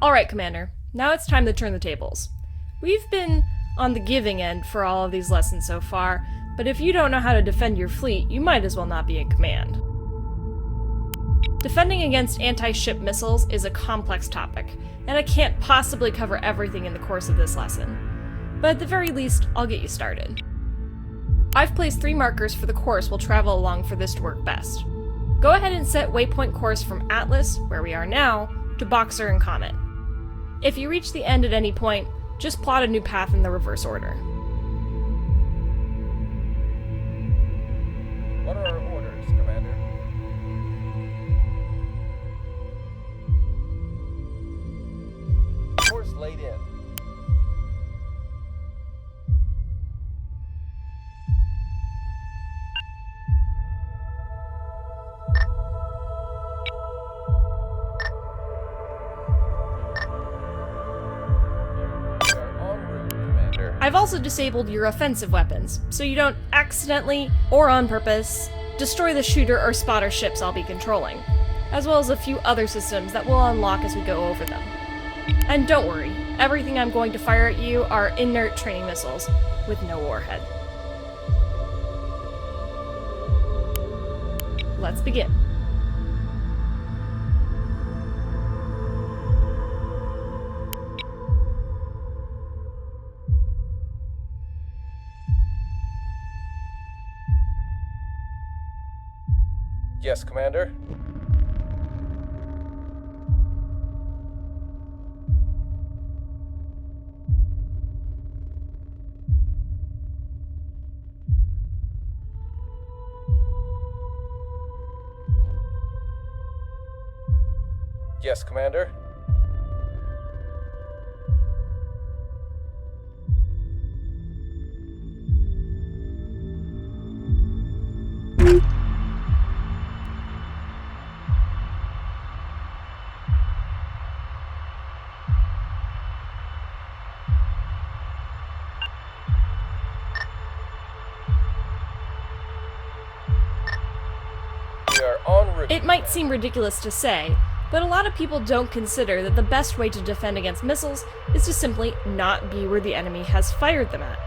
Alright, Commander, now it's time to turn the tables. We've been on the giving end for all of these lessons so far, but if you don't know how to defend your fleet, you might as well not be in command. Defending against anti-ship missiles is a complex topic, and I can't possibly cover everything in the course of this lesson. But at the very least, I'll get you started. I've placed 3 markers for the course we'll travel along for this to work best. Go ahead and set waypoint course from Atlas, where we are now, to Boxer and Comet. If you reach the end at any point, just plot a new path in the reverse order. What are our orders, Commander? Course laid in. I've also disabled your offensive weapons, so you don't accidentally, or on purpose, destroy the shooter or spotter ships I'll be controlling, as well as a few other systems that we'll unlock as we go over them. And don't worry, everything I'm going to fire at you are inert training missiles, with no warhead. Let's begin. Yes, Commander. Yes, Commander. It might seem ridiculous to say, but a lot of people don't consider that the best way to defend against missiles is to simply not be where the enemy has fired them at.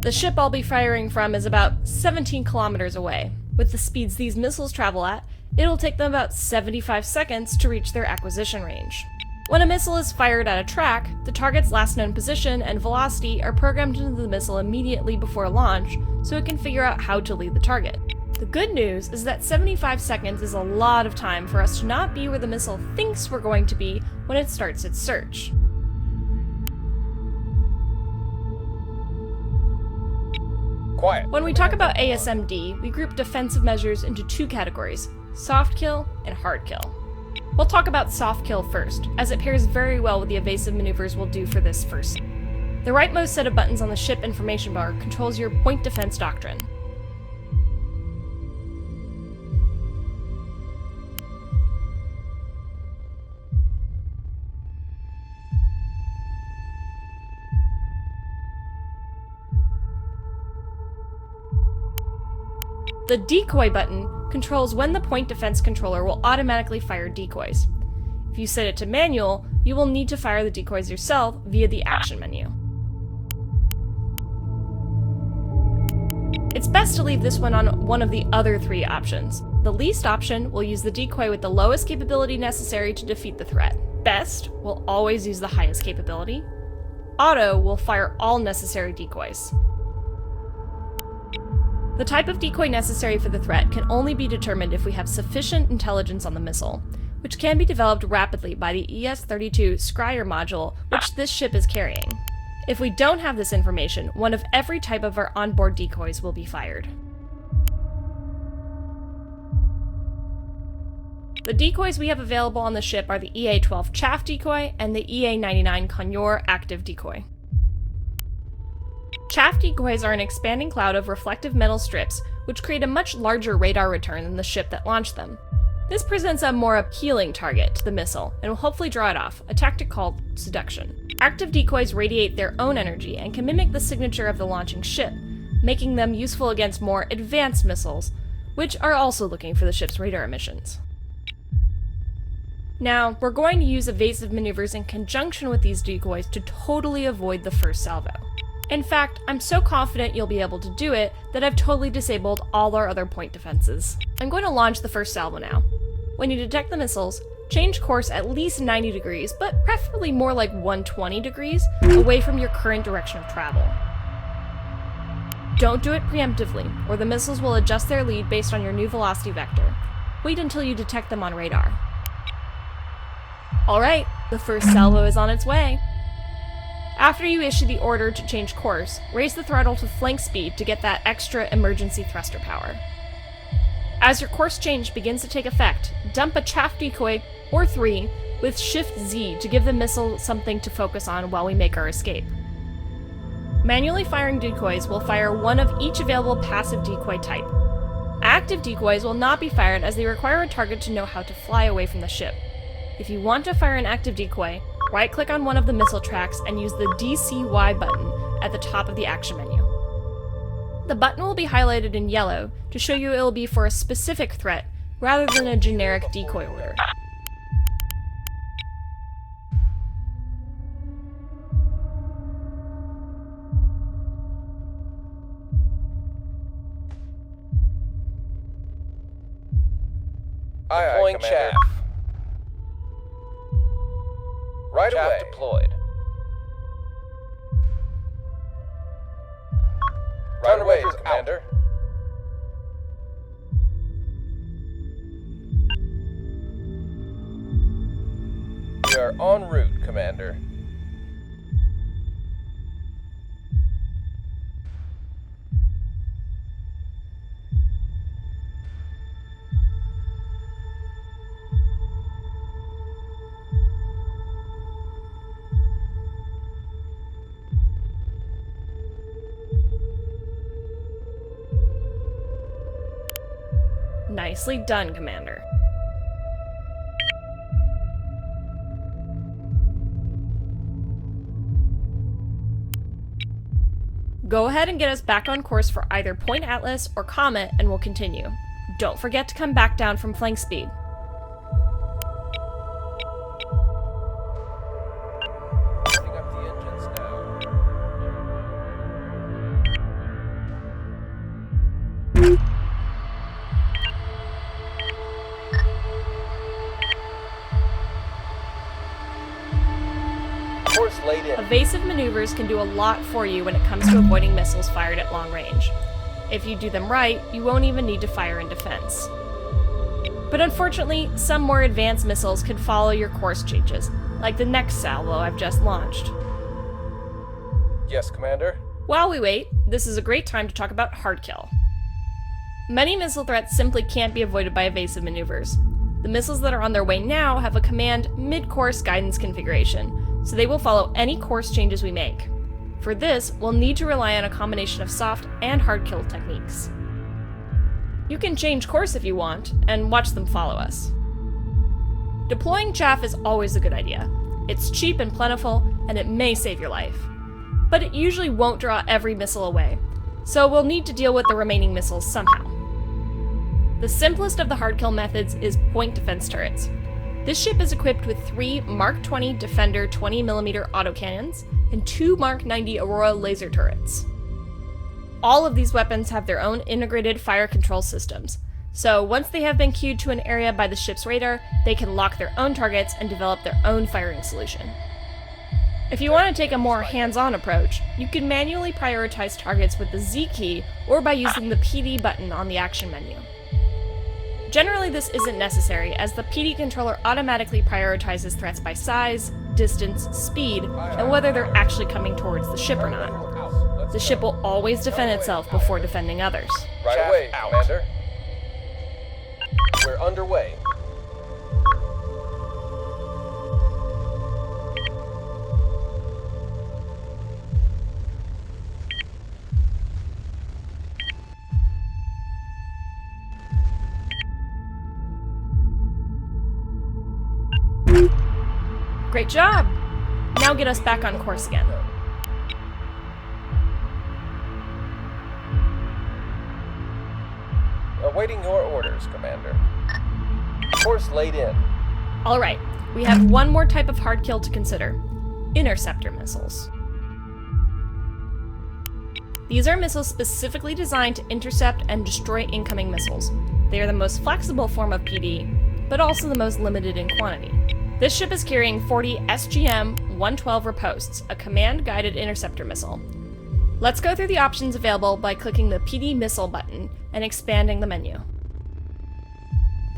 The ship I'll be firing from is about 17 kilometers away. With the speeds these missiles travel at, it'll take them about 75 seconds to reach their acquisition range. When a missile is fired at a track, the target's last known position and velocity are programmed into the missile immediately before launch, so it can figure out how to lead the target. The good news is that 75 seconds is a lot of time for us to not be where the missile thinks we're going to be when it starts its search. Quiet. When we talk about ASMD, we group defensive measures into 2 categories: soft kill and hard kill. We'll talk about soft kill first, as it pairs very well with the evasive maneuvers we'll do for this first. The rightmost set of buttons on the ship information bar controls your point defense doctrine. The decoy button controls when the point defense controller will automatically fire decoys. If you set it to manual, you will need to fire the decoys yourself via the action menu. It's best to leave this one on one of the other 3 options. The least option will use the decoy with the lowest capability necessary to defeat the threat. Best will always use the highest capability. Auto will fire all necessary decoys. The type of decoy necessary for the threat can only be determined if we have sufficient intelligence on the missile, which can be developed rapidly by the ES-32 Scryer module, which this ship is carrying. If we don't have this information, one of every type of our onboard decoys will be fired. The decoys we have available on the ship are the EA-12 Chaff decoy and the EA-99 Conure active decoy. Chaff decoys are an expanding cloud of reflective metal strips, which create a much larger radar return than the ship that launched them. This presents a more appealing target to the missile, and will hopefully draw it off, a tactic called seduction. Active decoys radiate their own energy and can mimic the signature of the launching ship, making them useful against more advanced missiles, which are also looking for the ship's radar emissions. Now, we're going to use evasive maneuvers in conjunction with these decoys to totally avoid the first salvo. In fact, I'm so confident you'll be able to do it that I've totally disabled all our other point defenses. I'm going to launch the first salvo now. When you detect the missiles, change course at least 90 degrees, but preferably more like 120 degrees, away from your current direction of travel. Don't do it preemptively, or the missiles will adjust their lead based on your new velocity vector. Wait until you detect them on radar. Alright, the first salvo is on its way. After you issue the order to change course, raise the throttle to flank speed to get that extra emergency thruster power. As your course change begins to take effect, dump a chaff decoy, or 3, with Shift Z to give the missile something to focus on while we make our escape. Manually firing decoys will fire one of each available passive decoy type. Active decoys will not be fired as they require a target to know how to fly away from the ship. If you want to fire an active decoy, right-click on one of the missile tracks and use the DCY button at the top of the action menu. The button will be highlighted in yellow to show you it will be for a specific threat rather than a generic decoy order. Deploying chaff. Right Chaff away. deployed. Right away, Countermeasures Commander. We are en route, Commander. Nicely done, Commander. Go ahead and get us back on course for either Point Atlas or Comet and we'll continue. Don't forget to come back down from flank speed. Setting up the engines now. Course laid in. Evasive maneuvers can do a lot for you when it comes to avoiding missiles fired at long range. If you do them right, you won't even need to fire in defense. But unfortunately, some more advanced missiles could follow your course changes, like the next salvo I've just launched. Yes, Commander. While we wait, this is a great time to talk about hard kill. Many missile threats simply can't be avoided by evasive maneuvers. The missiles that are on their way now have a command mid-course guidance configuration, so they will follow any course changes we make. For this, we'll need to rely on a combination of soft and hard kill techniques. You can change course if you want, and watch them follow us. Deploying chaff is always a good idea. It's cheap and plentiful, and it may save your life. But it usually won't draw every missile away, so we'll need to deal with the remaining missiles somehow. The simplest of the hard kill methods is point defense turrets. This ship is equipped with 3 Mark 20 Defender 20mm autocannons and 2 Mark 90 Aurora laser turrets. All of these weapons have their own integrated fire control systems, so once they have been cued to an area by the ship's radar, they can lock their own targets and develop their own firing solution. If you want to take a more hands-on approach, you can manually prioritize targets with the Z key or by using the PD button on the action menu. Generally, this isn't necessary, as the PD controller automatically prioritizes threats by size, distance, speed, and whether they're actually coming towards the ship or not. The ship will always defend itself before defending others. Right Chaff away, out. Commander. We're underway. Great job! Now get us back on course again. Awaiting your orders, Commander. Course laid in. Alright, we have one more type of hard kill to consider. Interceptor missiles. These are missiles specifically designed to intercept and destroy incoming missiles. They are the most flexible form of PD, but also the most limited in quantity. This ship is carrying 40 SGM-112 Ripostes, a command-guided interceptor missile. Let's go through the options available by clicking the PD Missile button and expanding the menu.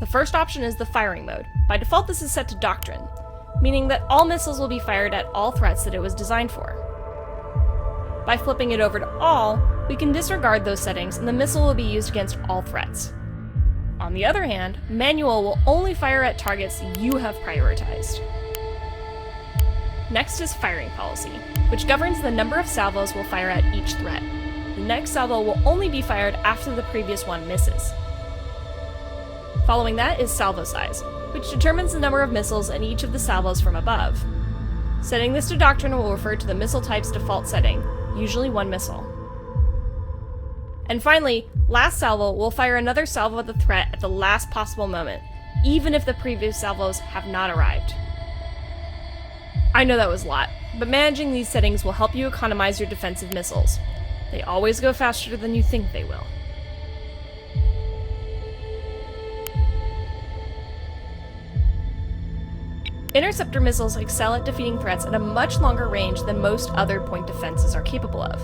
The first option is the firing mode. By default, this is set to Doctrine, meaning that all missiles will be fired at all threats that it was designed for. By flipping it over to All, we can disregard those settings and the missile will be used against all threats. On the other hand, Manual will only fire at targets you have prioritized. Next is Firing Policy, which governs the number of salvos we'll fire at each threat. The next salvo will only be fired after the previous one misses. Following that is Salvo Size, which determines the number of missiles in each of the salvos from above. Setting this to Doctrine will refer to the missile type's default setting, usually one missile. And finally, last salvo will fire another salvo at the threat at the last possible moment, even if the previous salvos have not arrived. I know that was a lot, but managing these settings will help you economize your defensive missiles. They always go faster than you think they will. Interceptor missiles excel at defeating threats at a much longer range than most other point defenses are capable of.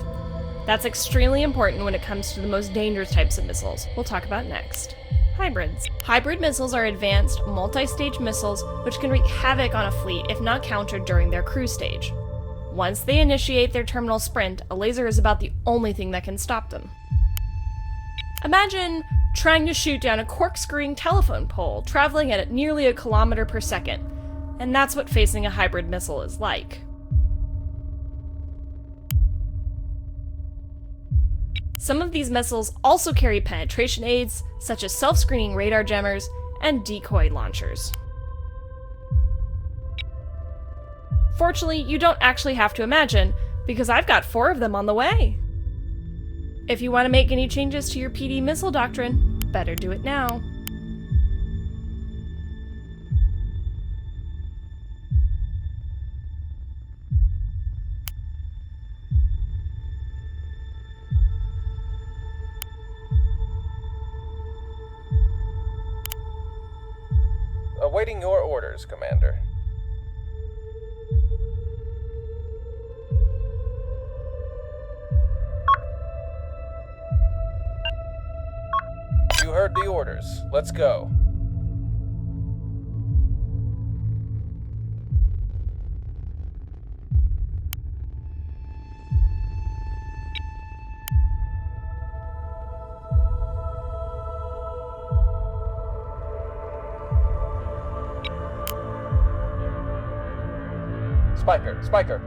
That's extremely important when it comes to the most dangerous types of missiles we'll talk about next. Hybrids. Hybrid missiles are advanced, multi-stage missiles which can wreak havoc on a fleet if not countered during their cruise stage. Once they initiate their terminal sprint, a laser is about the only thing that can stop them. Imagine trying to shoot down a corkscrewing telephone pole, traveling at nearly 1 kilometer per second. And that's what facing a hybrid missile is like. Some of these missiles also carry penetration aids, such as self-screening radar jammers and decoy launchers. Fortunately, you don't actually have to imagine, because I've got 4 of them on the way. If you want to make any changes to your PD missile doctrine, better do it now. Awaiting your orders, Commander. You heard the orders. Let's go. Spiker.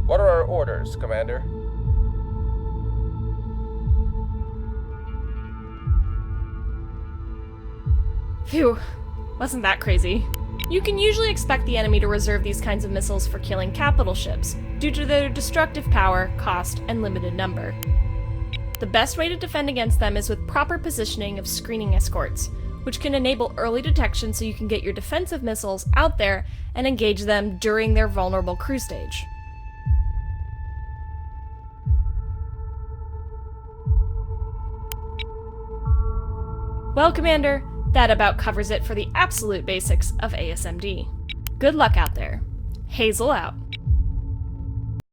What are our orders, Commander? Phew, wasn't that crazy? You can usually expect the enemy to reserve these kinds of missiles for killing capital ships, due to their destructive power, cost, and limited number. The best way to defend against them is with proper positioning of screening escorts, which can enable early detection so you can get your defensive missiles out there and engage them during their vulnerable cruise stage. Well, Commander, that about covers it for the absolute basics of ASMD. Good luck out there. Hazel out.